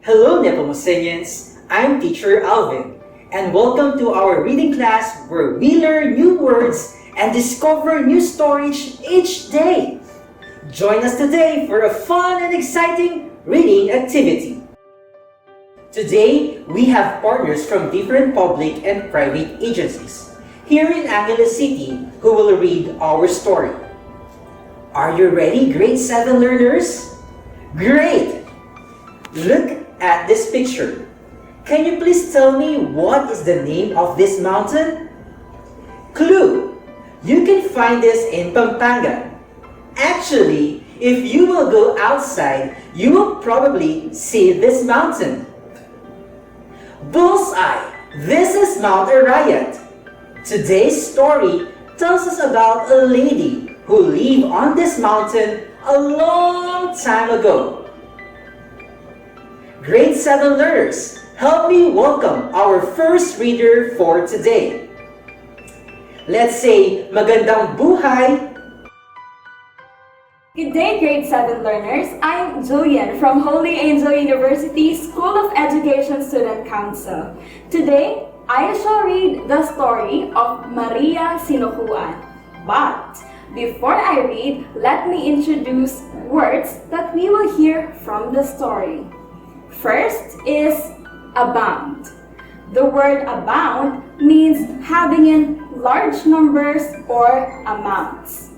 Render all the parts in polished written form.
Hello Nepomucenians, I'm Teacher Alvin, and welcome to our reading class where we learn new words and discover new stories each day. Join us today for a fun and exciting reading activity. Today, we have partners from different public and private agencies here in Angeles City who will read our story. Are you ready, grade 7 learners? Great! Look at this picture. Can you please tell me what is the name of this mountain? Clue! You can find this in Pampanga. Actually, if you will go outside, you will probably see this mountain. Bullseye! This is Mount Arayat. Today's story tells us about a lady who lived on this mountain a long time ago. Grade 7 learners, help me welcome our first reader for today. Let's say, Magandang Buhay! Good day, grade 7 learners. I'm Julian from Holy Angel University School of Education Student Council. Today, I shall read the story of Maria Sinukuan. But before I read, let me introduce words that we will hear from the story. First is abound. The word abound means having in large numbers or amounts.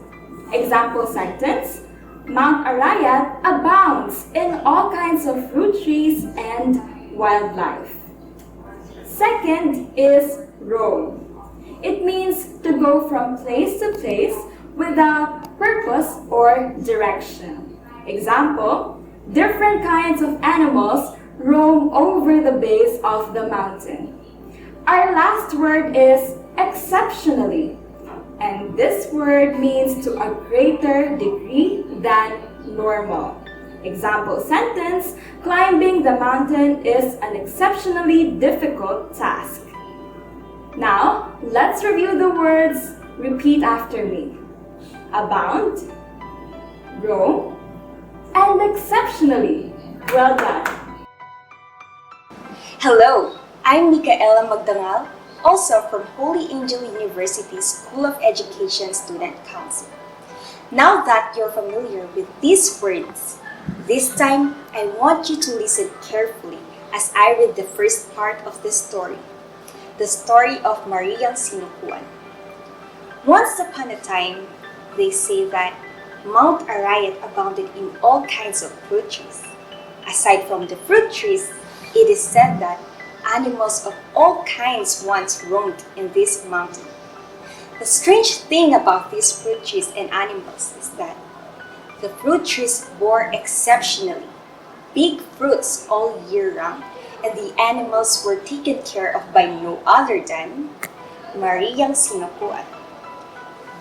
Example sentence: Mount Arayat abounds in all kinds of fruit trees and wildlife. Second is roam. It means to go from place to place without purpose or direction. Example: different kinds of animals roam over the base of the mountain. Our last word is exceptionally. And this word means to a greater degree than normal. Example sentence: climbing the mountain is an exceptionally difficult task. Now, let's review the words. Repeat after me. Abound, roam, and exceptionally. Well done. Hello, I'm Micaela Magdangal, also from Holy Angel University School of Education Student Council. Now that you're familiar with these words, this time I want you to listen carefully as I read the first part of the story of Maria Sinukuan. Once upon a time, they say that Mount Arayat abounded in all kinds of fruit trees. Aside from the fruit trees, it is said that animals of all kinds once roamed in this mountain. The strange thing about these fruit trees and animals is that the fruit trees bore exceptionally big fruits all year round, and the animals were taken care of by no other than Maria Sinukuan.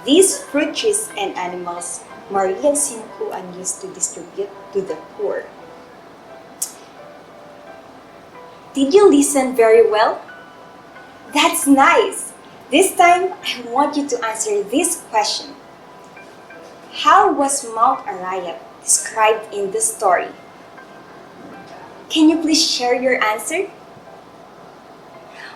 These fruit trees and animals Maria Sinukuan used to distribute to the poor. Did you listen very well? That's nice! This time, I want you to answer this question. How was Mount Arayat described in the story? Can you please share your answer?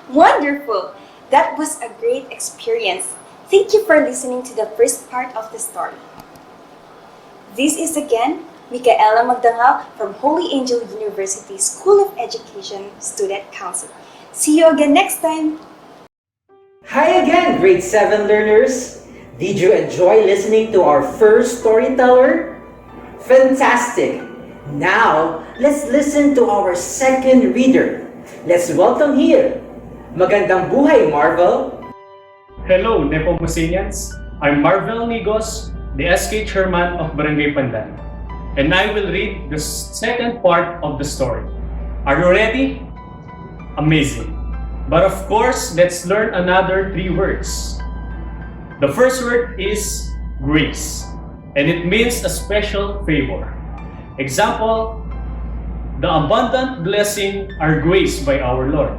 Wonderful! That was a great experience. Thank you for listening to the first part of the story. This is again Micaela Magdangal from Holy Angel University School of Education Student Council. See you again next time! Hi again, grade 7 learners! Did you enjoy listening to our first storyteller? Fantastic! Now, let's listen to our second reader. Let's welcome here, Magandang Buhay, Marvel! Hello, Nepomucenians! I'm Marvel Nigos, the SK Chairman of Barangay Pandan, and I will read the second part of the story. Are you ready? Amazing! But of course, let's learn another 3 words. The first word is grace, and it means a special favor. Example, the abundant blessing are graced by our Lord.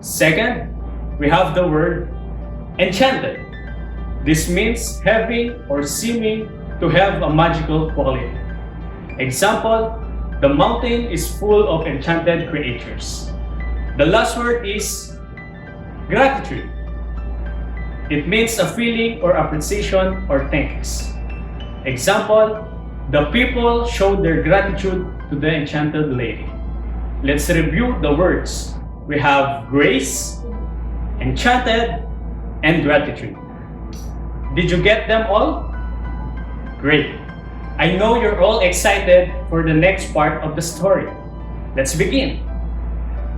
Second, we have the word enchanted. This means having or seeming to have a magical quality. Example, The mountain is full of enchanted creatures. The last word is gratitude. It means a feeling or appreciation or thanks. Example, the people showed their gratitude to the enchanted lady. Let's review the words. We have grace, enchanted, and gratitude. Did you get them all? Great. I know you're all excited for the next part of the story. Let's begin.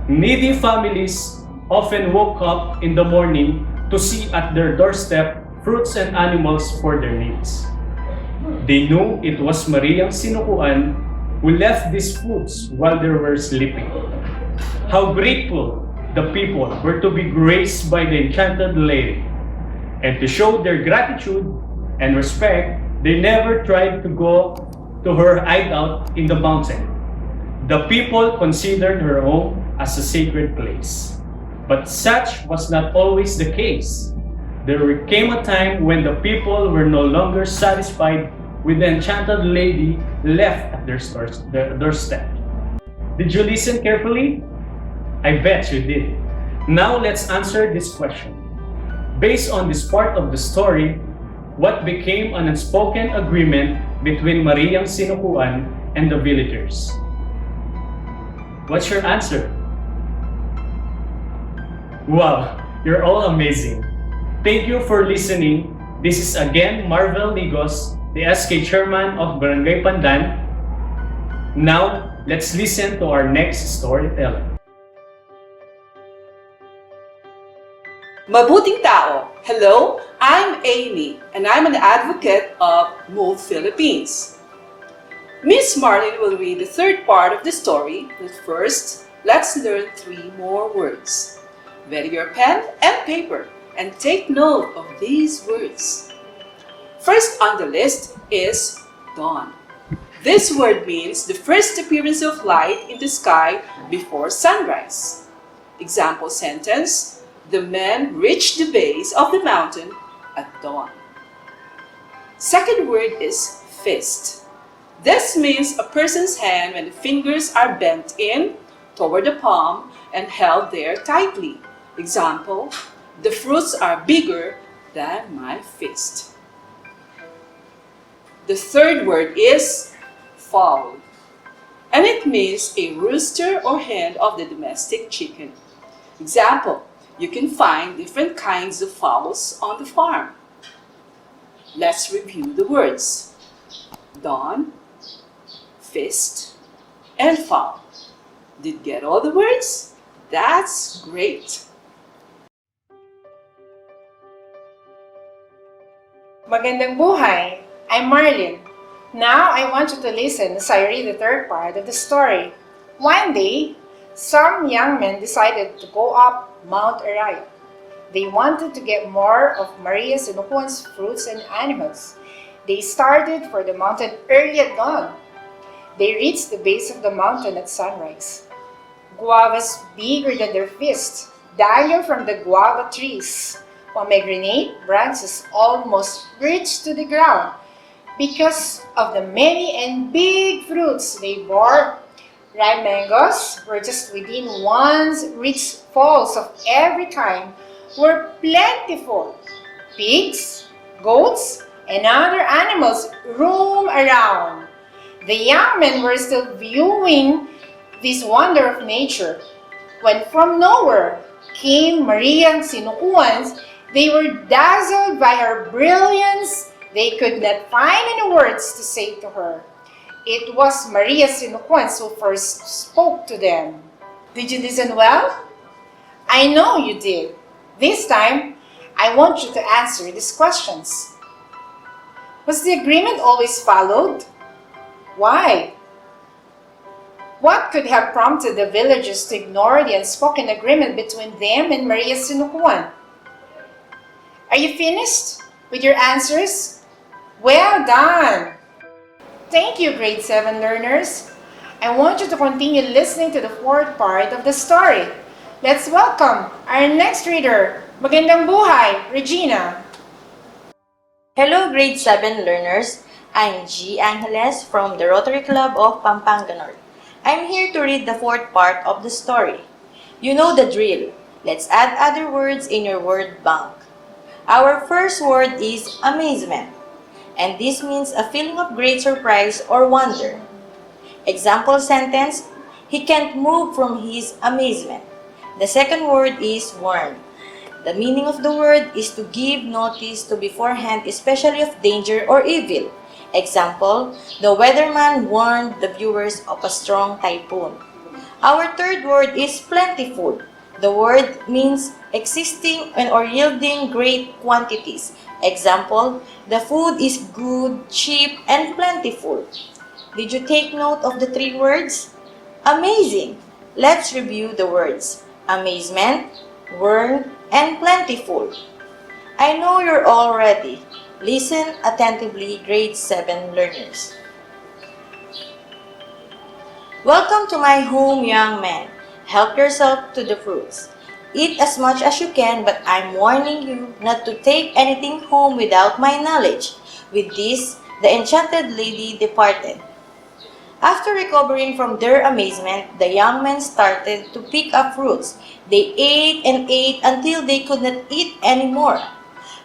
Needy families often woke up in the morning to see at their doorstep fruits and animals for their needs. They knew it was Mariang Sinukuan who left these foods while they were sleeping. How grateful the people were to be graced by the enchanted lady. And to show their gratitude and respect, they never tried to go to her hideout in the mountain. The people considered her home as a sacred place. But such was not always the case. There came a time when the people were no longer satisfied with the enchanted lady left at their doorstep. Did you listen carefully? I bet you did. Now let's answer this question. Based on this part of the story, what became an unspoken agreement between Mariang Sinukuan and the villagers? What's your answer? Wow, you're all amazing. Thank you for listening. This is again Marvel Nigos, the SK Chairman of Barangay Pandan. Now, let's listen to our next storyteller. Mabuting tao! Hello, I'm Amy, and I'm an advocate of Move Philippines. Miss Marlin will read the third part of the story, but first, let's learn 3 more words. Ready your pen and paper and take note of these words. First on the list is dawn. This word means the first appearance of light in the sky before sunrise. Example sentence, the men reached the base of the mountain at dawn. Second word is fist. This means a person's hand when the fingers are bent in toward the palm and held there tightly. Example, the fruits are bigger than my fist. The third word is fowl, and it means a rooster or hen of the domestic chicken. Example, you can find different kinds of fowls on the farm. Let's review the words. Dawn, fist, and fowl. Did you get all the words? That's great! Magandang buhay! I'm Marlin. Now I want you to listen as I read the third part of the story. One day, some young men decided to go up Mount Arayat. They wanted to get more of Maria Sinukuan's fruits and animals. They started for the mountain early at dawn. They reached the base of the mountain at sunrise. Guavas bigger than their fist dangled from the guava trees. Pomegranate branches almost reached to the ground. Because of the many and big fruits they bore, ripe mangoes were just within one's reach. Falls of every kind were plentiful. Pigs, goats, and other animals roam around. The young men were still viewing this wonder of nature when from nowhere came Mariang Sinukuan. They were dazzled by her brilliance. They could not find any words to say to her. It was Maria Sinukuan who first spoke to them. Did you listen well? I know you did. This time, I want you to answer these questions. Was the agreement always followed? Why? What could have prompted the villagers to ignore the unspoken agreement between them and Maria Sinukuan? Are you finished with your answers? Well done! Thank you, grade 7 learners. I want you to continue listening to the fourth part of the story. Let's welcome our next reader. Magandang buhay, Regina. Hello, grade 7 learners. I'm G. Angeles from the Rotary Club of Pampanga North. I'm here to read the fourth part of the story. You know the drill. Let's add other words in your word bank. Our first word is amazement, and this means a feeling of great surprise or wonder. Example sentence, he can't move from his amazement. The second word is warn. The meaning of the word is to give notice to beforehand, especially of danger or evil. Example, the weatherman warned the viewers of a strong typhoon. Our third word is plentiful. The word means existing and or yielding great quantities. Example, the food is good, cheap, and plentiful. Did you take note of the three words? Amazing. Let's review the words. Amazement, warn, and plentiful. I know you're all ready. Listen attentively, grade 7 learners. Welcome to my home, young man. Help yourself to the fruits. Eat as much as you can, but I'm warning you not to take anything home without my knowledge. With this, the enchanted lady departed. After recovering from their amazement, the young men started to pick up fruits. They ate and ate until they could not eat anymore.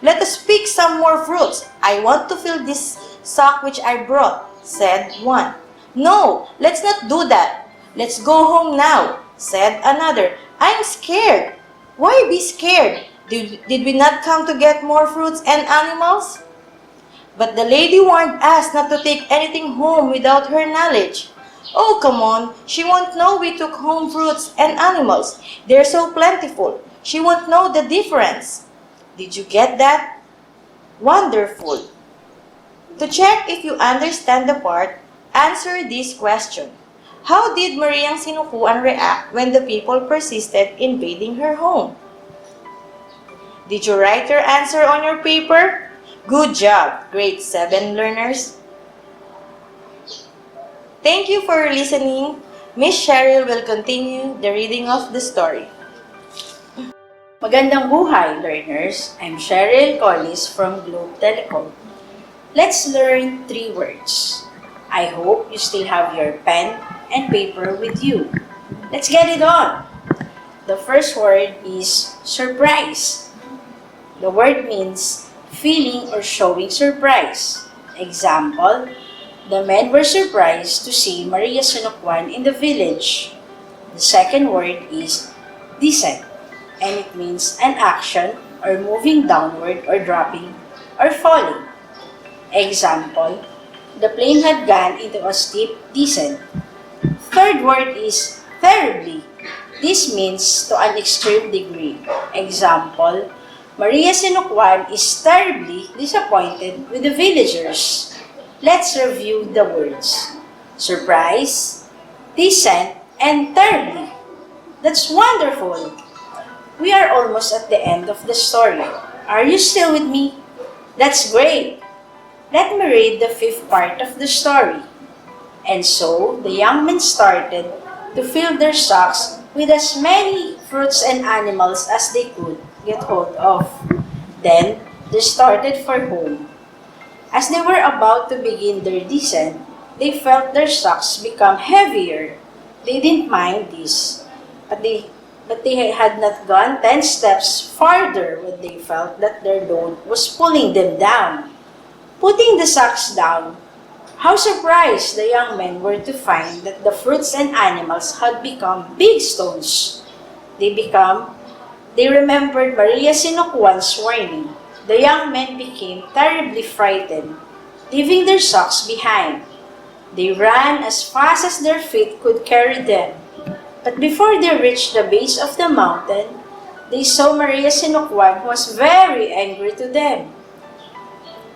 Let us pick some more fruits. I want to fill this sack which I brought, said one. No, let's not do that. Let's go home now, said another. I'm scared. Why be scared? Did we not come to get more fruits and animals? But the lady warned us not to take anything home without her knowledge. Oh, come on. She won't know we took home fruits and animals. They're so plentiful. She won't know the difference. Did you get that? Wonderful. To check if you understand the part, answer this question. How did Mariang Sinukuan react when the people persisted in invading her home? Did you write your answer on your paper? Good job, grade 7 learners. Thank you for listening. Miss Cheryl will continue the reading of the story. Magandang buhay, learners. I'm Cheryl Collis from Globe Telecom. Let's learn 3 words. I hope you still have your pen and paper with you. Let's get it on. The first word is surprise. The word means feeling or showing surprise. Example, the men were surprised to see Maria Sinukuan in the village. The second word is descent, and it means an action or moving downward or dropping or falling. Example, the plane had gone into a steep descent. Third word is terribly. This means to an extreme degree. Example, Maria Sinukuan is terribly disappointed with the villagers. Let's review the words. Surprise, descent, and terribly. That's wonderful. We are almost at the end of the story. Are you still with me? That's great. Let me read the 5th part of the story. And so, the young men started to fill their sacks with as many fruits and animals as they could get hold of. Then, they started for home. As they were about to begin their descent, they felt their sacks become heavier. They didn't mind this, but they had not gone 10 steps farther when they felt that their load was pulling them down. Putting the sacks down, how surprised the young men were to find that the fruits and animals had become big stones. They remembered Maria Sinukuan's warning. The young men became terribly frightened, leaving their sacks behind. They ran as fast as their feet could carry them. But before they reached the base of the mountain, they saw Maria Sinukuan who was very angry to them.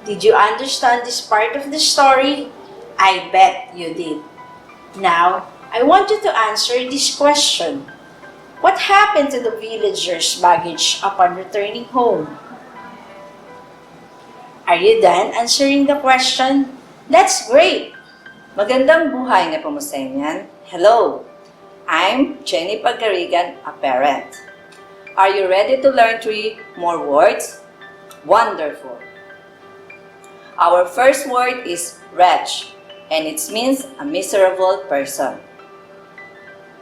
Did you understand this part of the story? I bet you did. Now, I want you to answer this question. What happened to the villagers' baggage upon returning home? Are you done answering the question? That's great! Magandang buhay, Nepomucenian. Hello, I'm Jenny Pagarigan, a parent. Are you ready to learn 3 more words? Wonderful! Our first word is wretch, and it means a miserable person.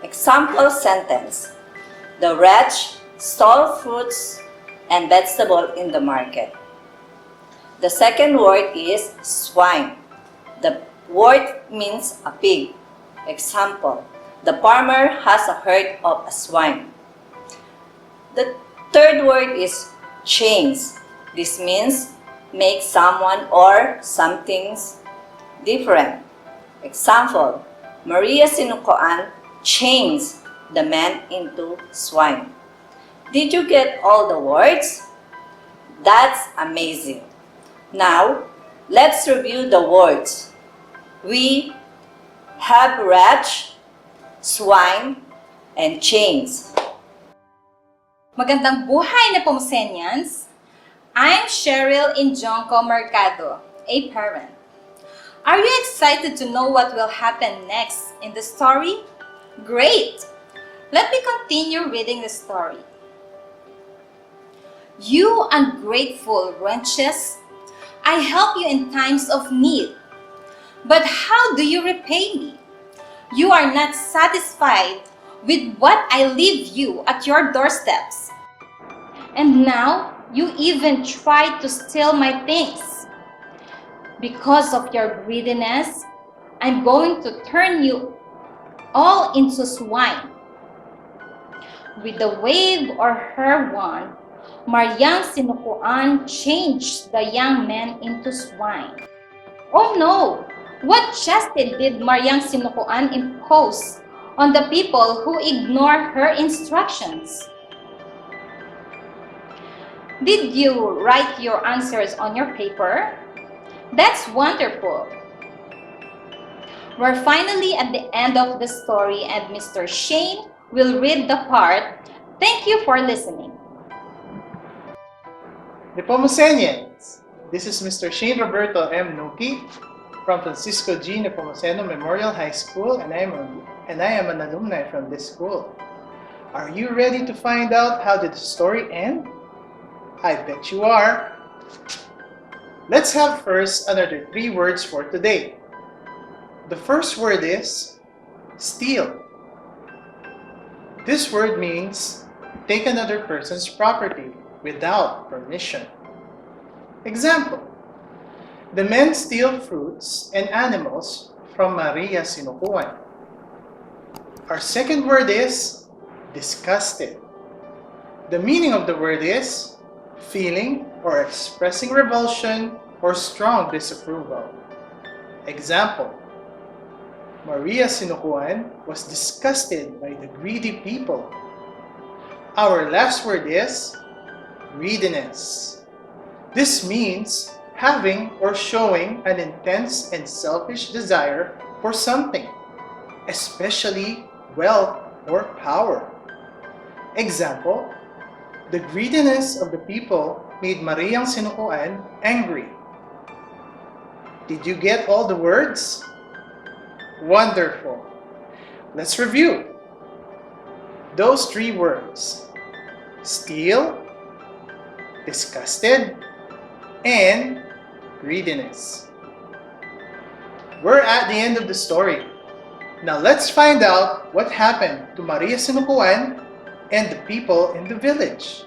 Example sentence. The wretch stole fruits and vegetables in the market. The second word is swine. The word means a pig. Example. The farmer has a herd of a swine. The third word is change. This means make someone or something different. Example. Maria Sinukoan changed the man into swine. Did you get all the words? That's amazing. Now, let's review the words. We have wretch, swine, and chains. Magandang buhay, Nepomucenians! I'm Cheryl Injonco Mercado, a parent. Are you excited to know what will happen next in the story? Great! Let me continue reading the story. You ungrateful wretches, I help you in times of need. But how do you repay me? You are not satisfied with what I leave you at your doorsteps. And now you even try to steal my things. Because of your greediness, I'm going to turn you all into swine. With the wave or her wand, Mariang Sinukuan changed the young men into swine. Oh no! What justice did Mariang Sinukuan impose on the people who ignore her instructions? Did you write your answers on your paper? That's wonderful. We're finally at the end of the story and Mr. Shane will read the part. Thank you for listening. Nepomucenians, this is Mr. Shane Roberto M. Nuki from Francisco G. Nepomuceno Memorial High School, and I am an alumni from this school. Are you ready to find out how did the story end? I bet you are. Let's have first another 3 words for today. The first word is steal. This word means take another person's property without permission. Example. The men steal fruits and animals from Maria Sinukuan. Our second word is disgusted. The meaning of the word is feeling or expressing revulsion or strong disapproval. Example. Maria Sinukuan was disgusted by the greedy people. Our last word is greediness. This means having or showing an intense and selfish desire for something, especially wealth or power. Example, the greediness of the people made Mariang Sinukuan angry. Did you get all the words? Wonderful. Let's review. Those 3 words, steal, disgusted, and greediness. We're at the end of the story. Now let's find out what happened to Maria Sinukuan and the people in the village.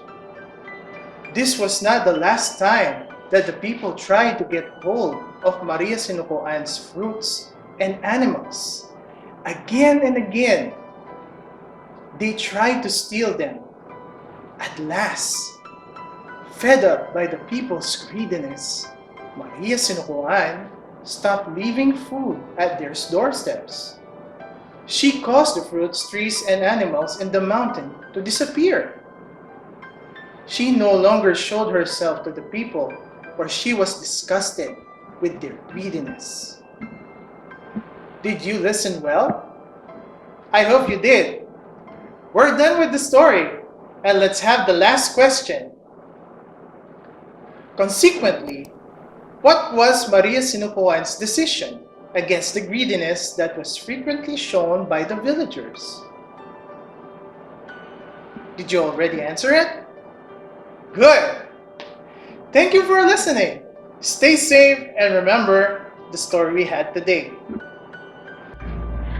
This was not the last time that the people tried to get hold of Maria Sinukuan's fruits and animals. Again and again, they tried to steal them. At last, fed up by the people's greediness, Maria Sinukuan stopped leaving food at their doorsteps. She caused the fruits, trees, and animals in the mountain to disappear. She no longer showed herself to the people, for she was disgusted with their greediness. Did you listen well? I hope you did. We're done with the story, and let's have the last question. Consequently, what was Maria Sinukuan's decision against the greediness that was frequently shown by the villagers? Did you already answer it? Good! Thank you for listening. Stay safe and remember the story we had today.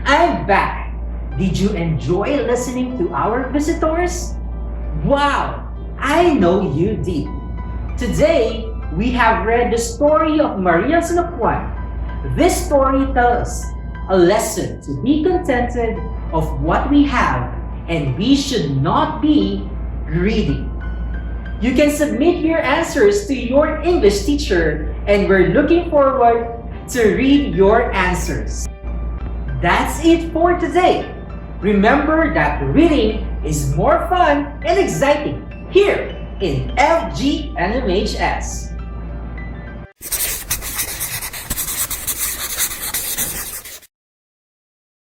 I'm back. Did you enjoy listening to our visitors? Wow, I know you did. Today, we have read the story of Maria Sinukuan. This story tells us a lesson to be contented of what we have, and we should not be greedy. You can submit your answers to your English teacher, and we're looking forward to read your answers. That's it for today. Remember that reading is more fun and exciting here in Fgnmhs.